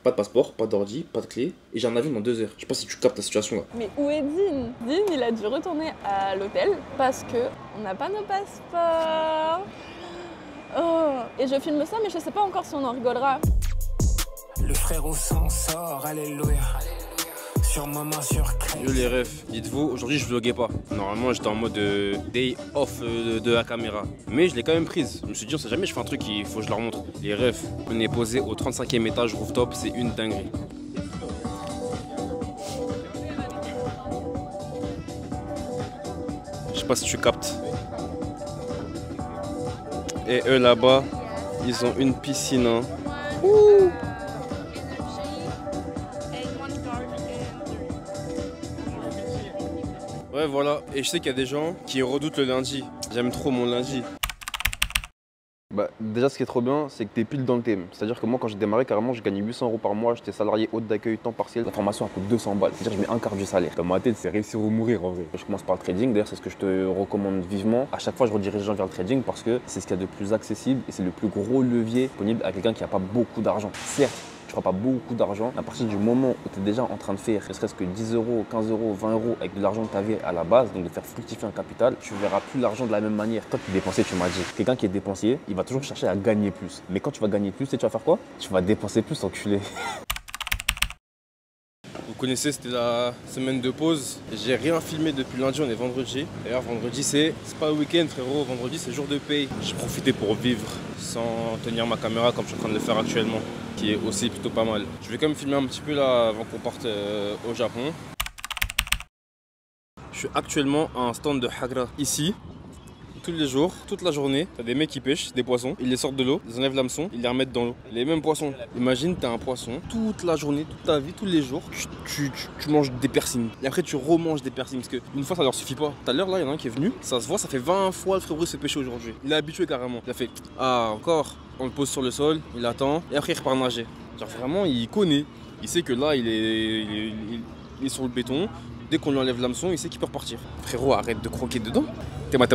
Pas de passeport, pas d'ordi, pas de clé, et j'ai un avion dans 2 heures. Je sais pas si tu captes la situation là. Mais où est Dean? Dean, il a dû retourner à l'hôtel parce que on n'a pas nos passeports. Oh. Et je filme ça, mais je sais pas encore si on en rigolera. Le frérot s'en sort, alléluia. Sur maman, sur Yo les refs, dites-vous, aujourd'hui je vloguais pas. Normalement j'étais en mode day off de la caméra. Mais je l'ai quand même prise. Je me suis dit on sait jamais je fais un truc, il faut que je leur montre. Les refs, on est posé au 35e étage rooftop, c'est une dinguerie. Je sais pas si tu captes. Et eux là-bas, ils ont une piscine. Hein. Ouh. Ouais voilà, et je sais qu'il y a des gens qui redoutent le lundi. J'aime trop mon lundi. Bah déjà ce qui est trop bien, c'est que t'es pile dans le thème. C'est-à-dire que moi quand j'ai démarré carrément j'ai gagné 800 € par mois, j'étais salarié hôte d'accueil, temps partiel. La formation elle coûte 200 balles, c'est-à-dire que je mets un quart du salaire. Dans ma tête c'est réussir ou mourir en vrai. Je commence par le trading, d'ailleurs c'est ce que je te recommande vivement. À chaque fois je redirige les gens vers le trading parce que c'est ce qu'il y a de plus accessible et c'est le plus gros levier disponible à quelqu'un qui n'a pas beaucoup d'argent. Certes, tu ne feras pas beaucoup d'argent. À partir du moment où tu es déjà en train de faire ne serait-ce que 10 €, 15 €, 20 € avec de l'argent que tu avais à la base, donc de faire fructifier un capital, tu ne verras plus l'argent de la même manière. Toi qui es dépensier, tu m'as dit, quelqu'un qui est dépensier, il va toujours chercher à gagner plus. Mais quand tu vas gagner plus, tu vas faire quoi? Tu vas dépenser plus, enculé. Vous connaissez, c'était la semaine de pause. J'ai rien filmé depuis lundi, on est vendredi. D'ailleurs, vendredi, c'est pas le week-end, frérot. Vendredi, c'est jour de paye. J'ai profité pour vivre sans tenir ma caméra comme je suis en train de le faire actuellement, qui est aussi plutôt pas mal. Je vais quand même filmer un petit peu là avant qu'on parte au Japon. Je suis actuellement à un stand de Hagra ici. Tous les jours, toute la journée, t'as des mecs qui pêchent des poissons, ils les sortent de l'eau, ils enlèvent l'hameçon, ils les remettent dans l'eau. Les mêmes poissons. Imagine, t'as un poisson, toute la journée, toute ta vie, tous les jours, tu manges des persings. Et après, tu remanges des persings parce qu'une fois, ça leur suffit pas. Tout à l'heure, là, il y en a un qui est venu, ça se voit, ça fait 20 fois le frérot s'est pêché aujourd'hui. Il est habitué carrément. Il a fait, ah, encore. On le pose sur le sol, il attend, et après, il repart nager. Genre vraiment, il connaît. Il sait que là, il est sur le béton. Dès qu'on lui enlève l'hameçon, il sait qu'il peut repartir. Frérot, arrête de croquer dedans. T'es bas.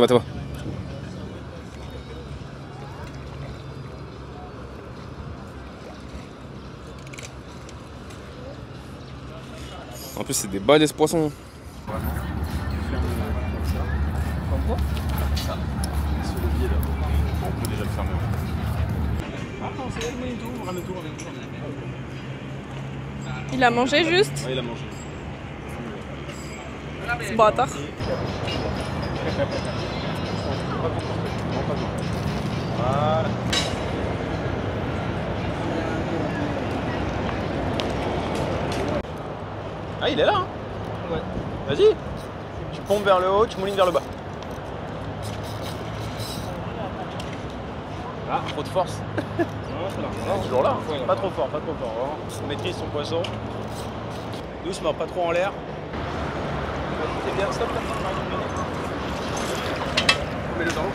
En plus, c'est des balais ce poisson. Comme quoi? Ça. Sur le pied là. On peut déjà le fermer. Attends, c'est le ramène tout. Il a mangé juste? Ouais, il a mangé. C'est bâtard. Voilà. Ah, il est là, hein? Ouais. Vas-y. Tu pompes vers le haut, tu moulines vers le bas. Ah, trop de force. Non, toujours là. Pas trop fort, pas trop fort. On maîtrise son poisson. Doucement, pas trop en l'air. C'est bien, stop. On met le dans l'eau.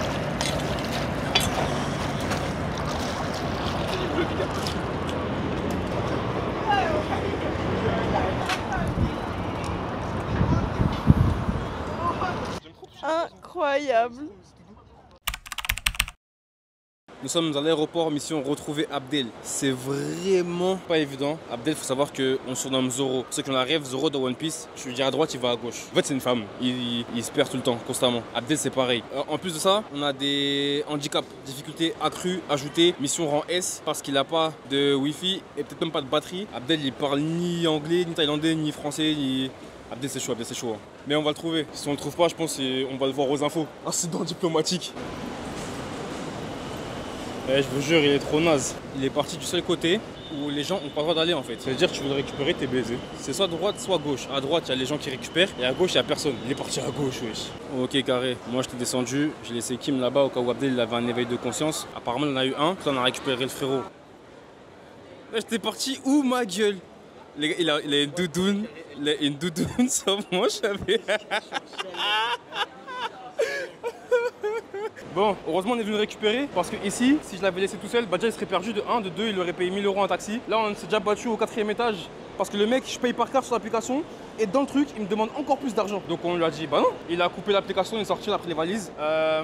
Incroyable. Nous sommes à l'aéroport, mission retrouver Abdel. C'est vraiment pas évident. Abdel, faut savoir qu'on surnomme Zoro. Pour ceux qui ont la rêve, Zoro de One Piece, je lui dis à droite, il va à gauche. En fait, c'est une femme. Il se perd tout le temps, constamment. Abdel, c'est pareil. En plus de ça, on a des handicaps, difficultés accrues, ajoutées. Mission rang S parce qu'il n'a pas de Wi-Fi et peut-être même pas de batterie. Abdel, il parle ni anglais, ni thaïlandais, ni français, ni... Abdel, c'est chaud, hein. Mais on va le trouver. Si on le trouve pas, je pense qu'on va le voir aux infos. Incident diplomatique. Je vous jure, il est trop naze. Il est parti du seul côté où les gens n'ont pas le droit d'aller en fait. C'est-à-dire que tu veux récupérer tes baisers. C'est soit droite, soit gauche. À droite, il y a les gens qui récupèrent et à gauche, il n'y a personne. Il est parti à gauche, wesh. Ok, carré. Moi, je t'ai descendu. J'ai laissé Kim là-bas au cas où Abdel avait un éveil de conscience. Apparemment, il en a eu un. Puis on a récupéré le frérot. Là, j'étais parti où, ma gueule? Les gars, il a une doudoune. Il a une doudoune sur moi, j'avais. Bon, heureusement on est venu le récupérer parce que ici, si je l'avais laissé tout seul, bah déjà il serait perdu de 1, de 2, il aurait payé 1000 € en taxi. Là on s'est déjà battu au 4e étage parce que le mec, je paye par carte sur l'application et dans le truc, il me demande encore plus d'argent. Donc on lui a dit bah non. Il a coupé l'application, il est sorti, on a pris les valises. Là,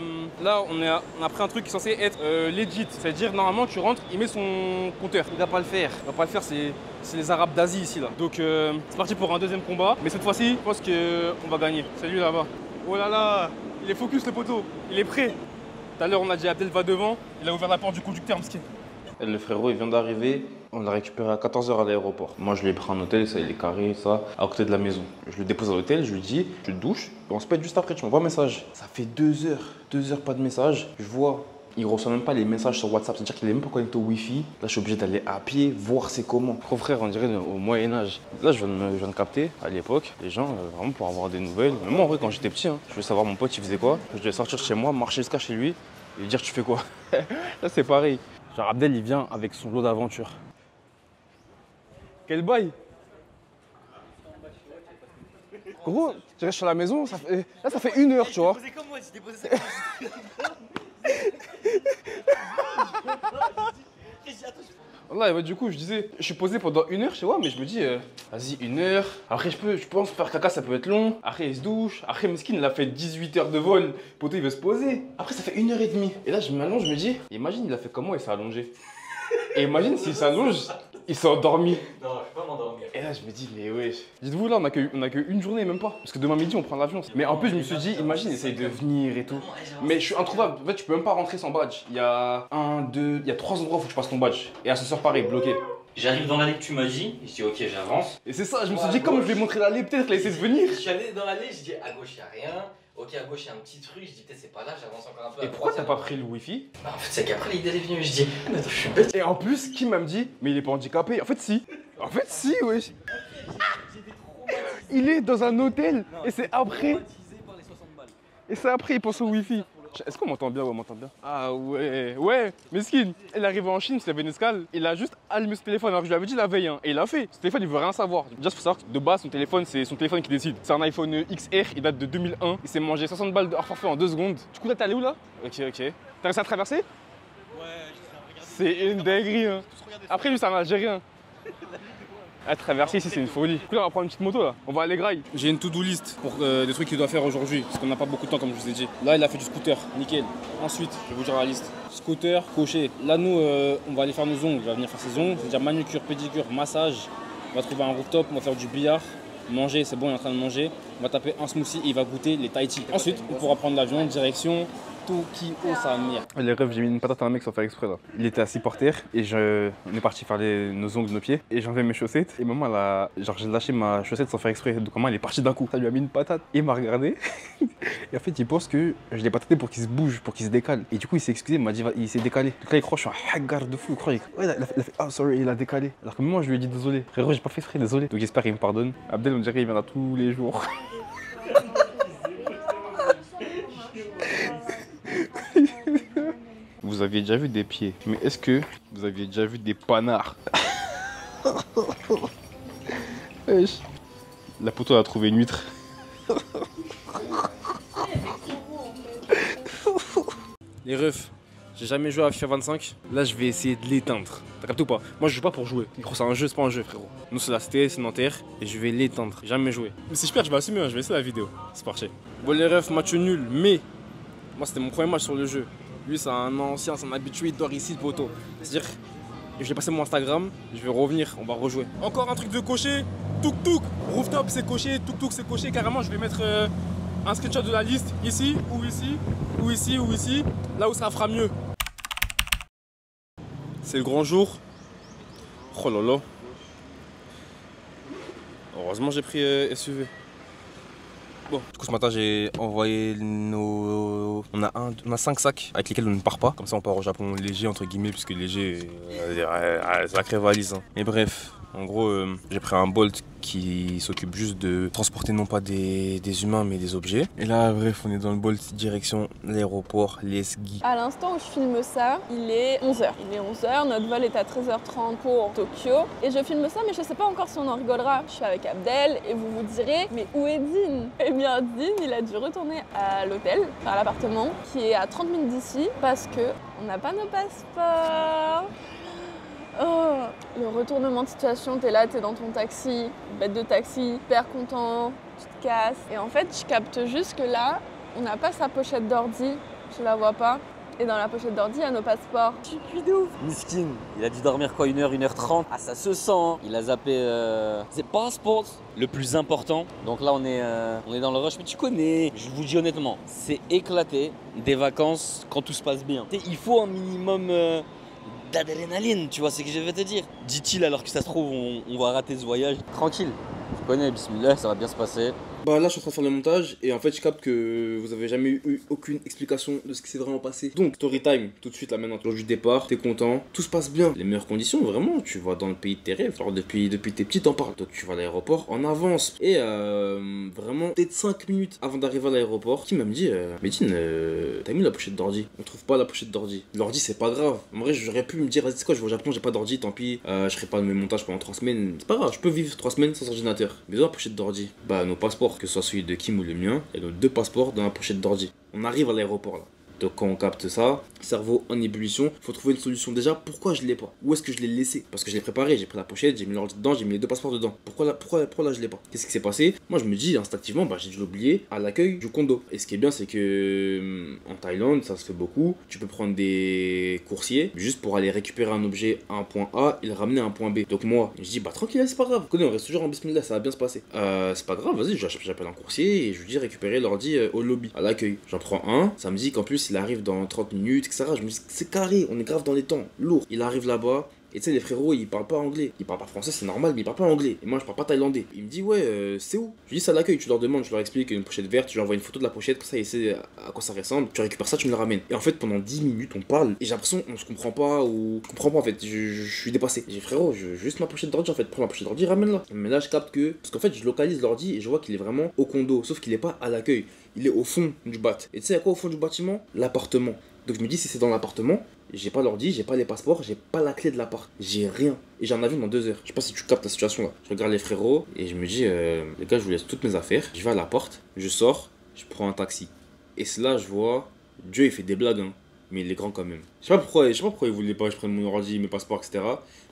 on a pris un truc qui est censé être legit, c'est-à-dire normalement tu rentres, il met son compteur. Il va pas le faire. Il va pas le faire, c'est les Arabes d'Asie ici là. Donc c'est parti pour un deuxième combat, mais cette fois-ci, je pense qu'on va gagner. C'est lui là-bas. Oh là là, il est focus le poteau, il est prêt. Tout à l'heure, on a dit Abdel va devant, il a ouvert la porte du conducteur, Mskin. Le frérot, il vient d'arriver. On l'a récupéré à 14 h à l'aéroport. Moi, je lui ai pris un hôtel, ça, il est carré, ça, à côté de la maison. Je le dépose à l'hôtel, je lui dis, tu te douches, et on se pète juste après, tu m'envoies un message. Ça fait 2 heures, pas de message. Je vois, il reçoit même pas les messages sur WhatsApp, c'est-à-dire qu'il est même pas connecté au Wi-Fi. Là, je suis obligé d'aller à pied, voir c'est comment. Gros frère, on dirait au Moyen-Âge. Là, je viens de capter, à l'époque, les gens, vraiment pour avoir des nouvelles. Même moi, en vrai, quand j'étais petit, je voulais savoir mon pote, il faisait quoi. Je devais sortir chez moi, marcher jusqu'à chez lui, et lui dire, tu fais quoi. Là, c'est pareil. Genre Abdel, il vient avec son lot d'aventure. Quel bail! Gros, tu restes sur la maison, là ça fait 1 heure, tu vois. Déposé comme moi, j'ai déposé Là, du coup, je disais, je suis posé pendant 1 heure chez moi, mais je me dis, vas-y, 1 heure. Après, je pense faire caca, ça peut être long. Après, il se douche. Après, Meskin, il a fait 18 heures de vol. Poto, il veut se poser. Après, ça fait 1h30. Et là, je m'allonge, je me dis, imagine, il a fait comment il s'est allongé. Et imagine s'il s'allonge, il s'est endormi. Non, je peux pas m'endormir. Et là, je me dis, mais wesh. Dites-vous, là, on a que 1 journée, même pas. Parce que demain midi, on prend l'avion. Mais en plus, je me suis dit, imagine, essaye de venir et tout. Mais je suis introuvable. En fait, tu peux même pas rentrer sans badge. Il y a 3 endroits où faut que tu passes ton badge. Et ascenseur pareil, bloqué. J'arrive dans l'allée que tu m'as dit, et je dis ok, j'avance. Et c'est ça, je me suis dit, comme je vais montrer l'allée, peut-être qu'il a essayé de venir. Je suis allé dans l'allée, je dis à gauche, il n'y a rien. Ok, à gauche, il y a un petit truc, je dis peut-être c'est pas là, j'avance encore un peu. Et pourquoi t'as pas pris le wifi? Bah, en fait, c'est qu'après l'idée est venue, je dis, mais attends, je suis bête. Et en plus, Kim me dit, mais il est pas handicapé. En fait, si. En fait, si, wesh. Il est dans un hôtel et c'est après. Et c'est après, il pense au wifi. Est-ce qu'on m'entend bien? Ouais, on m'entend bien. Ah ouais, ouais, Meskin, il est arrivé en Chine, il avait une escale, il a juste allumé ce téléphone alors que je lui avais dit la veille, hein, et il a fait. Ce téléphone, il veut rien savoir. Déjà, il faut savoir que de base, son téléphone, c'est son téléphone qui décide. C'est un iPhone XR, il date de 2001, il s'est mangé 60 balles de hors forfait en 2 secondes. Du coup, là, t'es allé où là? Ok. T'as réussi à traverser? Ouais, je regarder. C'est une dinguerie, hein. Après, lui, c'est un Algérien. À traverser ici, c'est une folie. Du coup, là, on va prendre une petite moto là. On va aller graille. J'ai une to-do list pour des trucs qu'il doit faire aujourd'hui. Parce qu'on n'a pas beaucoup de temps, comme je vous ai dit. Là, il a fait du scooter. Nickel. Ensuite, je vais vous dire la liste. Scooter, coché. Là, nous, on va aller faire nos ongles. Il va venir faire ses ongles. C'est-à-dire manucure, pédicure, massage. On va trouver un rooftop. On va faire du billard. Manger, c'est bon, il est en train de manger. On va taper un smoothie et il va goûter les Tahiti. Ensuite, on pourra prendre l'avion direction Tokyo, sa mère. Les rêves, j'ai mis une patate à un mec sans faire exprès là. Il était assis par terre et on est parti faire nos ongles, nos pieds. Et j'enlevais mes chaussettes. Et maman, j'ai lâché ma chaussette sans faire exprès. Donc maman, elle est partie d'un coup. Ça lui a mis une patate. Et il m'a regardé. Et en fait, il pense que je l'ai pataté pour qu'il se bouge, pour qu'il se décale. Et du coup, il s'est excusé, il m'a dit, il s'est décalé. Donc là, il croit que je suis un hagar de fou. Il croit, ouais, il a fait, oh sorry, il a décalé. Alors que moi, je lui ai dit désolé. Frérot, j'ai pas fait exprès, désolé. Donc j'espère qu'il me pardonne. Abdel, on dirait, il viendra tous les jours. Vous aviez déjà vu des pieds, mais est-ce que vous aviez déjà vu des panards? La poteau a trouvé une huître. Les refs, j'ai jamais joué à FIFA 25. Là, je vais essayer de l'éteindre. T'as capté ou pas? Moi, je joue pas pour jouer. C'est un jeu, c'est pas un jeu, frérot. Nous, c'est la CT, c'est Nanterre, et je vais l'éteindre. Jamais joué. Mais si je perds, je vais assumer, je vais essayer la vidéo. C'est parti. Bon, les refs, match nul, mais moi, c'était mon premier match sur le jeu. Lui, c'est un ancien, c'est un habitué, il dort ici, le poteau. C'est-à-dire, je vais passer mon Instagram, je vais revenir, on va rejouer. Encore un truc de cocher, touk-touk. Rooftop, c'est coché, touk-touk, c'est coché. Carrément, je vais mettre un screenshot de la liste, ici, ou ici, ou ici, ou ici, là où ça fera mieux. C'est le grand jour. Oh là là. Heureusement, j'ai pris SUV. Bon, du coup ce matin j'ai envoyé nos... On a 5 sacs avec lesquels on ne part pas. Comme ça on part au Japon léger entre guillemets, puisque léger, sacrée valise. Hein. Mais bref, en gros j'ai pris un Bolt qui s'occupe juste de transporter non pas des humains mais des objets. Et là bref, on est dans le Bolt direction l'aéroport Lesgi. À l'instant où je filme ça, il est 11h. Il est 11h, notre vol est à 13h30 pour Tokyo. Et je filme ça, mais je sais pas encore si on en rigolera. Je suis avec Abdel et vous vous direz, mais où est Dean? Eh bien Dean, il a dû retourner à l'hôtel, à l'appartement, qui est à 30 minutes d'ici, parce que on n'a pas nos passeports. Oh, le retournement de situation, t'es là, t'es dans ton taxi, bête de taxi, hyper content, tu te casses. Et en fait, je capte juste que là, on n'a pas sa pochette d'ordi, je la vois pas. Et dans la pochette d'ordi, il y a nos passeports. Je suis cuit de ouf. Miskin, il a dû dormir quoi, 1h, 1h30. Ah, ça se sent, hein. Il a zappé ses passeports, le plus important. Donc là, on est dans le rush, mais tu connais. Je vous dis honnêtement, c'est éclaté des vacances quand tout se passe bien. Il faut un minimum d'adrénaline, tu vois ce que je vais te dire. Dit-il alors que ça se trouve, on va rater ce voyage. Tranquille, je connais, bismillah, ça va bien se passer. Bah là je suis en train de faire le montage et en fait je capte que vous avez jamais eu aucune explication de ce qui s'est vraiment passé. Donc story time tout de suite là maintenant, jour du départ, t'es content, tout se passe bien, les meilleures conditions vraiment, tu vas dans le pays de tes rêves, alors depuis t'es petit t'en parles, donc tu vas à l'aéroport en avance et vraiment peut-être 5 minutes avant d'arriver à l'aéroport, qui m'a dit Médine, t'as mis la pochette d'ordi? On trouve pas la pochette d'ordi. L'ordi c'est pas grave, en vrai j'aurais pu me dire vas-y c'est quoi, je vais au Japon, j'ai pas d'ordi, tant pis, je ferai pas mes montages pendant 3 semaines, c'est pas grave, je peux vivre 3 semaines sans ordinateur. Mais dans la pochette d'ordi, bah nos passeports, que ce soit celui de Kim ou le mien, il y a nos 2 passeports dans la pochette d'ordi. On arrive à l'aéroport là. Donc quand on capte ça, cerveau en ébullition, faut trouver une solution. Déjà, pourquoi je l'ai pas? Où est-ce que je l'ai laissé? Parce que je l'ai préparé, j'ai pris la pochette, j'ai mis l'ordi dedans, j'ai mis les 2 passeports dedans. Pourquoi là je l'ai pas? Qu'est-ce qui s'est passé? Moi je me dis instinctivement, bah j'ai dû l'oublier à l'accueil du condo. Et ce qui est bien, c'est que en Thaïlande, ça se fait beaucoup. Tu peux prendre des coursiers juste pour aller récupérer un objet à un point A et le ramener à un point B. Donc moi, je dis bah tranquille, c'est pas grave. Vous connaissez, on reste toujours en bismillah, ça va bien se passer. C'est pas grave, vas-y, j'appelle un coursier et je lui dis récupérer l'ordi au lobby, à l'accueil. J'en prends un, ça me dit qu'en plus il arrive dans 30 minutes, etc. Je me dis c'est carré, on est grave dans les temps, lourd. Il arrive là-bas. Et tu sais, les frérots, ils parlent pas anglais. Ils parlent pas français, c'est normal, mais ils parlent pas anglais. Et moi, je parle pas thaïlandais. Il me dit, ouais, c'est où? Je lui dis, c'est à l'accueil. Tu leur demandes, je leur explique une pochette verte, tu leur envoies une photo de la pochette, comme ça, ils savent à quoi ça ressemble. Tu récupères ça, tu me le ramènes. Et en fait, pendant 10 minutes, on parle. Et j'ai l'impression, on se comprend pas, ou. Je comprends pas en fait. Je suis dépassé. J'ai dit, frérot, juste ma pochette d'ordi en fait. Prends ma pochette d'ordi, ramène-la. Mais là, je capte que. Parce qu'en fait, je localise l'ordi et je vois qu'il est vraiment au condo. Sauf qu'il est pas à l'accueil. Il est au fond du bat. Et tu sais, à quoi au fond du bâtiment? L'appartement. Donc je me dis, si c'est dans l'appartement, j'ai pas l'ordi, j'ai pas les passeports, j'ai pas la clé de l'appart, j'ai rien. Et j'ai un avion dans 2 heures. Je sais pas si tu captes la situation là. Je regarde les frérots et je me dis, les gars, je vous laisse toutes mes affaires. Je vais à la porte, je sors, je prends un taxi. Et c'est là, je vois, Dieu il fait des blagues, hein, mais il est grand quand même. Je sais pas pourquoi il voulait pas que je prenne mon ordi, mes passeports, etc.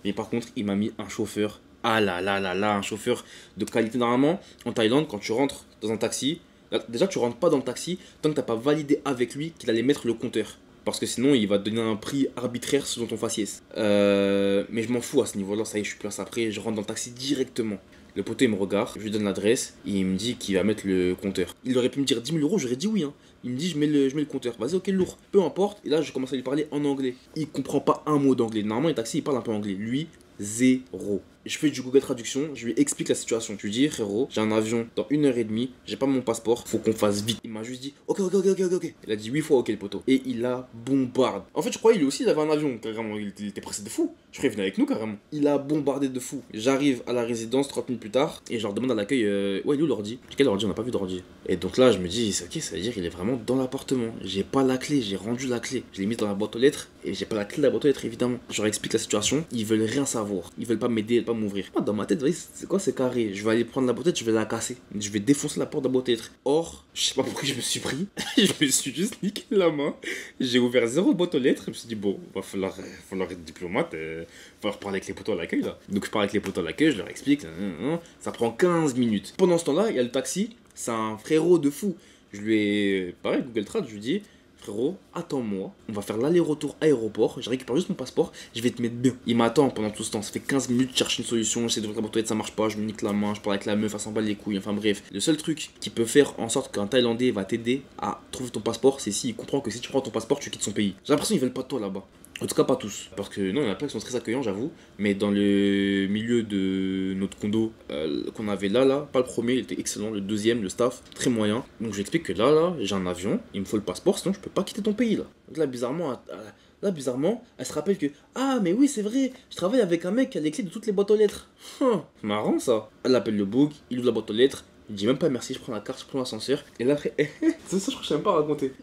Mais par contre, il m'a mis un chauffeur. Ah là là là là, un chauffeur de qualité. Normalement, en Thaïlande, quand tu rentres dans un taxi, déjà tu rentres pas dans le taxi tant que t'as pas validé avec lui qu'il allait mettre le compteur. Parce que sinon, il va te donner un prix arbitraire selon ton faciès. Mais je m'en fous à ce niveau-là, ça y est, je suis place après, je rentre dans le taxi directement. Le poteau, il me regarde, je lui donne l'adresse, et il me dit qu'il va mettre le compteur. Il aurait pu me dire 10 000 €, j'aurais dit oui. Hein. Il me dit, je mets le compteur. Vas-y, ok, lourd. Peu importe. Et là, je commence à lui parler en anglais. Il comprend pas un mot d'anglais. Normalement, les taxis, ils parlent un peu anglais. Lui, zéro. Je fais du Google Traduction, je lui explique la situation. Je lui dis, frérot, j'ai un avion dans 1h30, j'ai pas mon passeport, faut qu'on fasse vite. Il m'a juste dit, ok. Il a dit 8 fois ok le poteau. Et il a bombardé. En fait, je croyais lui aussi, il avait un avion, carrément. Il était pressé de fou. Je croyais qu'il venait avec nous, carrément. Il a bombardé de fou. J'arrive à la résidence 30 minutes plus tard et je leur demande à l'accueil, ouais, il est où l'ordi? Quel ordi? On n'a pas vu d'ordi. Et donc là, je me dis, c'est ok, ça veut dire qu'il est vraiment dans l'appartement. J'ai pas la clé, j'ai rendu la clé. Je l'ai mise dans la boîte aux lettres et j'ai pas la clé de la boîte aux lettres, évidemment. Je leur explique la situation, ils veulent rien savoir. Ils veulent pas m'aider, ils veulent pas m'ouvrir. Moi, dans ma tête, c'est quoi, c'est carré. Je vais aller prendre la boîte aux lettres, je vais la casser. Je vais défoncer la porte de la boîte aux lettres. Or, je sais pas pourquoi je me suis pris. Je me suis juste niqué la main. J'ai ouvert 0 boîte aux lettres. Je me suis dit, bon, va falloir être diplomate. Falloir parler avec les potos à l'accueil là. Donc je parle avec les potos à l'accueil, je leur explique. Ça prend 15 minutes. Pendant ce temps-là, il y a le taxi. C'est un frérot de fou. Je lui ai. Pareil, Google Trad, je lui dis. Frérot, attends-moi, on va faire l'aller-retour aéroport, je récupère juste mon passeport, je vais te mettre bien. Il m'attend pendant tout ce temps, ça fait 15 minutes, je cherche une solution, j'essaie d'ouvrir la boîte aux lettres, ça marche pas, je me nique la main, je parle avec la meuf, elle s'en bat les couilles, enfin bref. Le seul truc qui peut faire en sorte qu'un Thaïlandais va t'aider à trouver ton passeport, c'est s'il comprend que si tu prends ton passeport, tu quittes son pays. J'ai l'impression qu'ils veulent pas de toi là-bas. En tout cas, pas tous. Parce que non, il y en a plein qui sont très accueillants, j'avoue. Mais dans le milieu de notre condo qu'on avait là, pas le premier, il était excellent. Le deuxième, le staff, très moyen. Donc je lui explique que là, j'ai un avion, il me faut le passeport, sinon je peux pas quitter ton pays là. Donc là, bizarrement, elle se rappelle que ah, mais oui, c'est vrai, je travaille avec un mec qui a les clés de toutes les boîtes aux lettres. Marrant ça. Elle appelle le book, il ouvre la boîte aux lettres, il dit même pas merci, je prends la carte, je prends l'ascenseur. Et là après, c'est ça, je crois que je sais même pas raconter.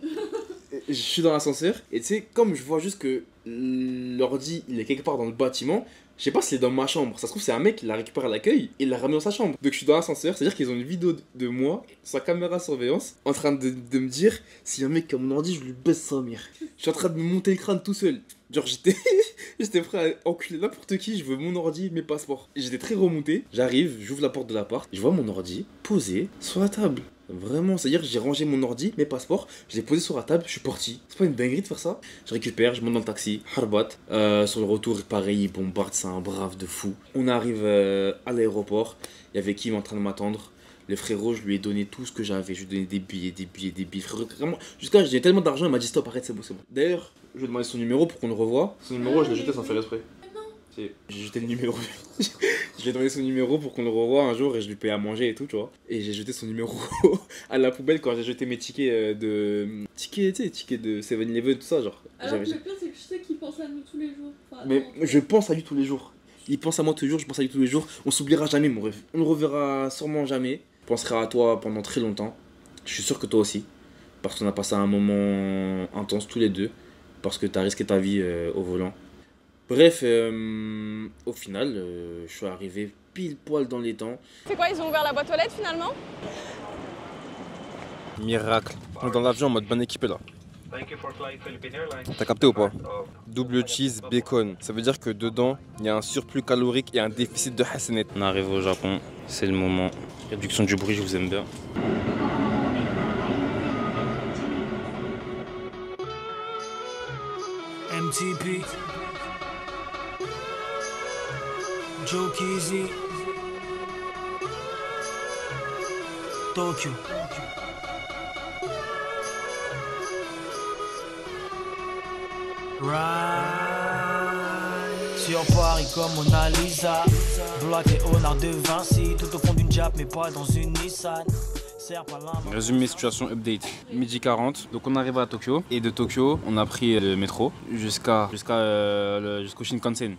je suis dans l'ascenseur et tu sais, comme je vois juste que l'ordi il est quelque part dans le bâtiment, je sais pas s'il est dans ma chambre. Ça se trouve, c'est un mec qui l'a récupéré à l'accueil et il l'a ramené dans sa chambre. Donc je suis dans l'ascenseur, c'est-à-dire qu'ils ont une vidéo de moi, sa caméra surveillance, en train de me dire si un mec qui a mon ordi, je lui baisse sa mère. Je suis en train de me monter le crâne tout seul. Genre j'étais prêt à enculer n'importe qui, je veux mon ordi, mes passeports. J'étais très remonté, j'arrive, j'ouvre la porte de l'appart, je vois mon ordi posé sur la table. Vraiment, c'est-à-dire que j'ai rangé mon ordi, mes passeports, je l'ai posé sur la table, je suis parti. C'est pas une dinguerie de faire ça? Je récupère, je monte dans le taxi, Harbat. Sur le retour, pareil, il bombarde, c'est un brave de fou. On arrive à l'aéroport, il y avait Kim en train de m'attendre. Le frérot, je lui ai donné tout ce que j'avais, je lui ai donné des billets. Frérot, vraiment, jusqu'à j'ai tellement d'argent, il m'a dit stop, arrête, c'est bon. D'ailleurs, je lui ai demandé son numéro pour qu'on le revoie. Son numéro, je l'ai jeté sans faire exprès. J'ai jeté le numéro. Je lui ai donné son numéro pour qu'on le revoie un jour et je lui paye à manger et tout, tu vois. Et j'ai jeté son numéro à la poubelle quand j'ai jeté mes tickets de. Tickets de 7-Eleven, tout ça, genre. Alors le pire, c'est que je sais qu'il pense à nous tous les jours. Enfin, Mais non. je pense à lui tous les jours. Il pense à moi tous les jours, je pense à lui tous les jours. On s'oubliera jamais, mon rêve. On le reverra sûrement jamais. Je penserai à toi pendant très longtemps. Je suis sûr que toi aussi. Parce qu'on a passé un moment intense tous les deux. Parce que t'as risqué ta vie au volant. Bref, au final, je suis arrivé pile poil dans les temps. C'est quoi, ils ont ouvert la boîte aux lettres finalement? Miracle. On est dans l'avion en mode bien équipé là. T'as capté ou pas? Double cheese bacon. Ça veut dire que dedans, il y a un surplus calorique et un déficit de hasanet. On arrive au Japon, c'est le moment. Réduction du bruit, je vous aime bien. MTP Joe Kizzy Tokyo Ride sur Paris comme Mona Lisa Blois et honneur de Vinci Tout au fond d'une Jap mais pas dans une Nissan. Résumé situation update. Midi 40, donc on arrive à Tokyo et de Tokyo on a pris le métro jusqu'au Shinkansen.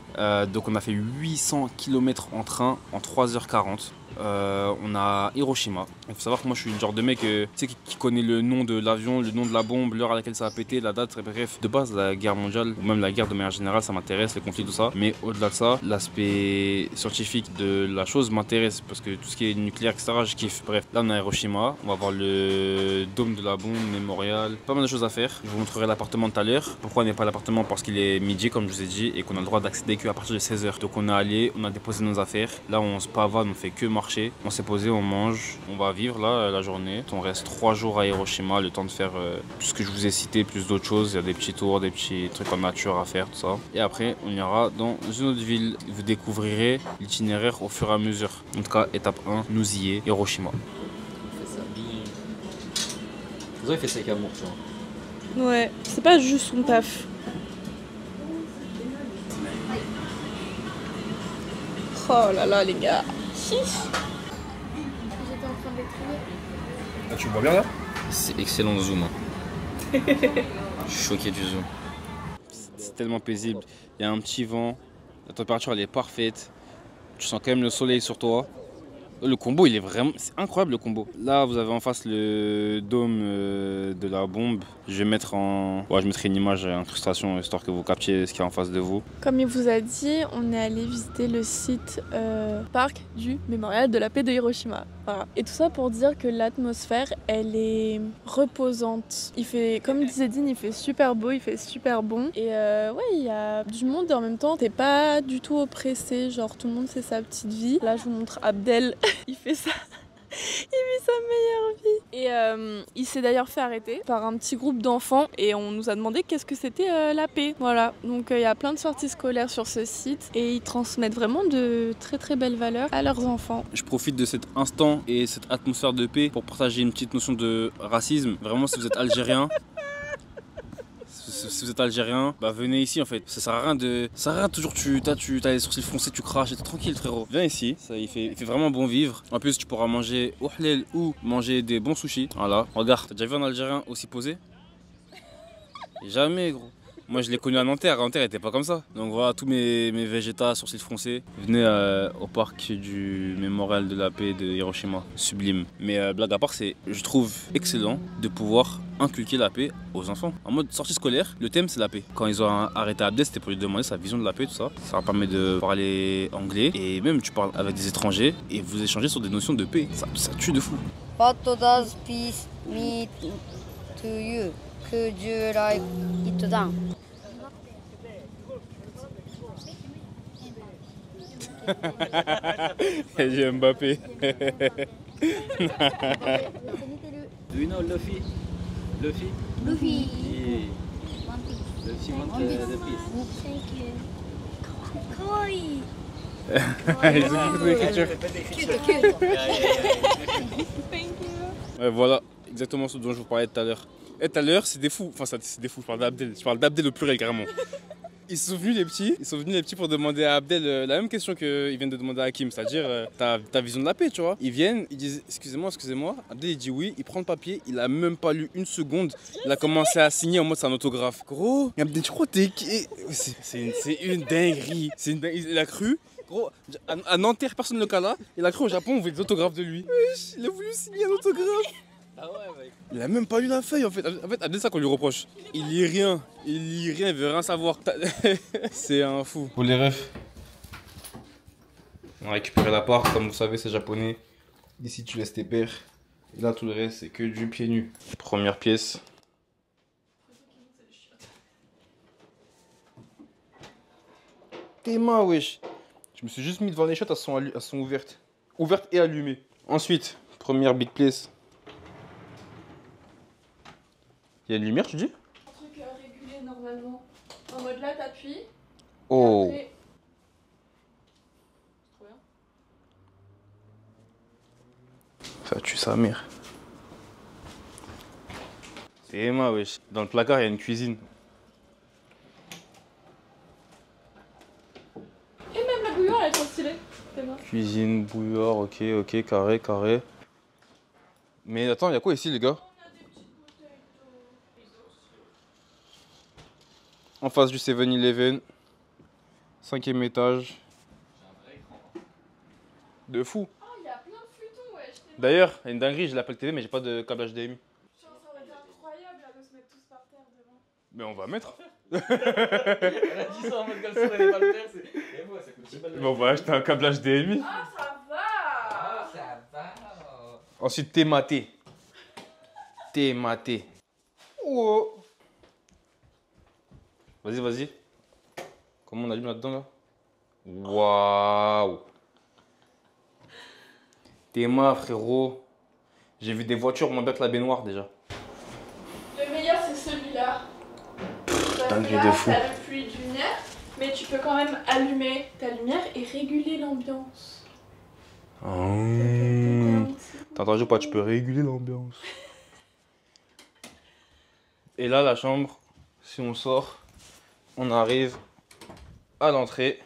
Donc on a fait 800 km en train en 3h40. On a Hiroshima. Il faut savoir que moi je suis le genre de mec qui connaît le nom de l'avion, le nom de la bombe, l'heure à laquelle ça a pété, la date, bref. De base la guerre mondiale, ou même la guerre de manière générale, ça m'intéresse, les conflits, tout ça. Mais au-delà de ça, l'aspect scientifique de la chose m'intéresse parce que tout ce qui est nucléaire, etc., je kiffe. Bref, là on est à Hiroshima, on va voir le dôme de la bombe, mémorial, pas mal de choses à faire. Je vous montrerai l'appartement tout à l'heure. Pourquoi on n'est pas à l'appartement? Parce qu'il est midi comme je vous ai dit et qu'on a le droit d'accéder qu'à partir de 16h. Donc on est allé, on a déposé nos affaires. Là on se pavane, on fait que marcher. On s'est posé, on mange, on va vivre là la journée. On reste 3 jours à Hiroshima, le temps de faire tout ce que je vous ai cité, plus d'autres choses. Il y a des petits tours, des petits trucs en nature à faire, tout ça. Et après, on ira dans une autre ville. Vous découvrirez l'itinéraire au fur et à mesure. En tout cas, étape 1, nous y est, Hiroshima. On fait ça bien. Vous avez fait ça avec amour, tu vois. Ouais, c'est pas juste son taf. Oh là là les gars. J'étais en train de les trier. Ah, tu vois bien là? C'est excellent le zoom. Je suis choqué du zoom. C'est tellement paisible. Il y a un petit vent, la température elle est parfaite. Tu sens quand même le soleil sur toi. Le combo il est vraiment, c'est incroyable le combo. Là vous avez en face le dôme de la bombe. Je vais mettre je mettrai une image incrustation histoire que vous captiez ce qu'il y a en face de vous. Comme il vous a dit, on est allé visiter le site parc du mémorial de la paix de Hiroshima. Voilà. Et tout ça pour dire que l'atmosphère, elle est reposante. Il fait, comme disait Dean, il fait super beau, il fait super bon. Et ouais, il y a du monde et en même temps, t'es pas du tout oppressé. Genre tout le monde fait sa petite vie. Là, je vous montre Abdel. Il fait ça. Il vit sa meilleure vie. Et il s'est d'ailleurs fait arrêter par un petit groupe d'enfants et on nous a demandé qu'est-ce que c'était la paix. Voilà, donc il y a plein de sorties scolaires sur ce site et ils transmettent vraiment de très très belles valeurs à leurs enfants. Je profite de cet instant et cette atmosphère de paix pour partager une petite notion de racisme. Vraiment, si vous êtes algérien, si vous êtes algérien, bah venez ici en fait. Ça sert à rien toujours t'as les sourcils foncés, tu craches, t'es tranquille frérot. Viens ici, il fait vraiment bon vivre. En plus tu pourras manger au halal ou manger des bons sushis. Voilà, regarde, t'as déjà vu un algérien aussi posé? Jamais gros. Moi je l'ai connu à Nanterre, il était pas comme ça. Donc voilà, tous mes végétas, sourcils froncés, venaient au parc du mémorial de la paix de Hiroshima. Sublime. Mais blague à part, je trouve excellent de pouvoir inculquer la paix aux enfants. En mode sortie scolaire, le thème c'est la paix. Quand ils ont arrêté Abdel, c'était pour lui demander sa vision de la paix, tout ça. Ça permet de parler anglais et même tu parles avec des étrangers et vous échangez sur des notions de paix. Ça tue de fou. What does peace mean to you? Could you write it down? J'ai Mbappé. Do you know Luffy? Luffy? Luffy. Yeah. Luffy want the peace. Thank you. Kawaii. Ils ont beaucoup d'écriture. Ouais, voilà, exactement ce dont je vous parlais tout à l'heure. Et tout à l'heure, c'est des fous. Enfin, c'est des fous, je parle d'Abdel. Je parle d'Abdel au pluriel carrément. Ils sont venus les petits pour demander à Abdel la même question qu'ils viennent de demander à Hakim, c'est-à-dire ta vision de la paix, tu vois. Ils viennent, ils disent excusez-moi. Abdel il dit oui, il prend le papier, il a même pas lu une seconde, il a commencé à signer en mode c'est un autographe. Gros, Abdel, tu crois que t'es qui? C'est une dinguerie. Il a cru. Gros, à Nanterre, personne ne le cala. Il a cru au Japon, on voulait des autographes de lui. Wesh, il a voulu signer un autographe. Ah ouais, mec. Il a même pas lu la feuille en fait. En fait, c'est ça qu'on lui reproche. Il lit rien, il veut rien savoir. C'est un fou. Pour les refs, on a récupéré la part, comme vous savez, c'est japonais. Ici, tu laisses tes paires. Et là, tout le reste, c'est que du pied nu. Première pièce. Tes mains, wesh. Je me suis juste mis devant les shots, elles sont ouvertes. Ouvertes et allumées. Ensuite, première big place. Il y a une lumière, tu dis? Un truc régulé normalement. En mode là, t'appuies. Oh. Et après... Trop bien. Ça tue sa mère. C'est Emma, wesh. Dans le placard, il y a une cuisine. Et même la bouilloire, elle est trop stylée. Cuisine, bouilloire, ok, carré. Mais attends, il y a quoi ici, les gars? En face du 7-Eleven. 5e étage. De fou. Oh, il y a plein de futons, wesh. D'ailleurs, il y a une dinguerie, je l'appelle télé, mais j'ai pas de câble HDMI. Ça aurait été incroyable là, de se mettre tous par terre devant. Mais on va mettre. Elle a dit ça en mode comme ça, elle allait pas le faire. Et moi, ça coûte 10 balles. Mais on va acheter un câble HDMI. Ah, ça va. Ah, ça va. Ensuite, thé maté. Oh. Vas-y. Comment on allume là-dedans, là? Waouh. Théma, frérot. J'ai vu des voitures moins belles que la baignoire, déjà. Le meilleur, c'est celui-là. Dinguerie de fou. T'as le fluide lumière, mais tu peux quand même allumer ta lumière et réguler l'ambiance. T'as entendu ou pas? Tu peux réguler l'ambiance. Et là, la chambre, si on sort, on arrive à l'entrée.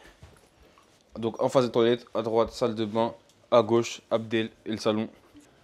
Donc en face des toilettes, à droite, salle de bain, à gauche, Abdel et le salon.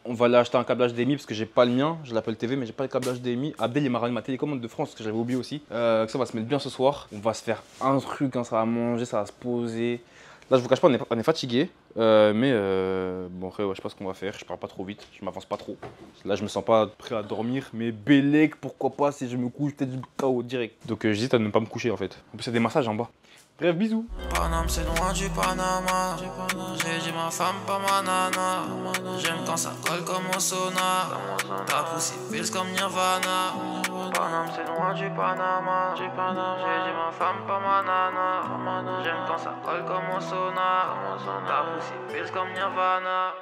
On va aller acheter un câble HDMI parce que j'ai pas le mien, je l'appelle TV mais j'ai pas le câble HDMI. Abdel il m'a ramené ma télécommande de France parce que j'avais oublié aussi. Ça va se mettre bien ce soir. On va se faire un truc, hein, ça va manger, ça va se poser. Là je vous cache pas, on est fatigué. Bon après ouais, je sais pas ce qu'on va faire, je parle pas trop vite, je m'avance pas trop. Là je me sens pas prêt à dormir, mais Bélec pourquoi pas si je me couche, peut-être du KO direct. Donc j'hésite à ne pas me coucher en fait. En plus il y a des massages en bas. Bref, bisous. Paname, c'est loin du Panama. J'ai dit ma femme, pas ma nana. J'aime quand ça colle comme au sauna. Ta poussée feels comme Nirvana. Paname, c'est loin du Panama. J'ai dit ma femme, pas ma nana. J'aime quand ça colle comme au sauna. Ta poussée feels comme Nirvana.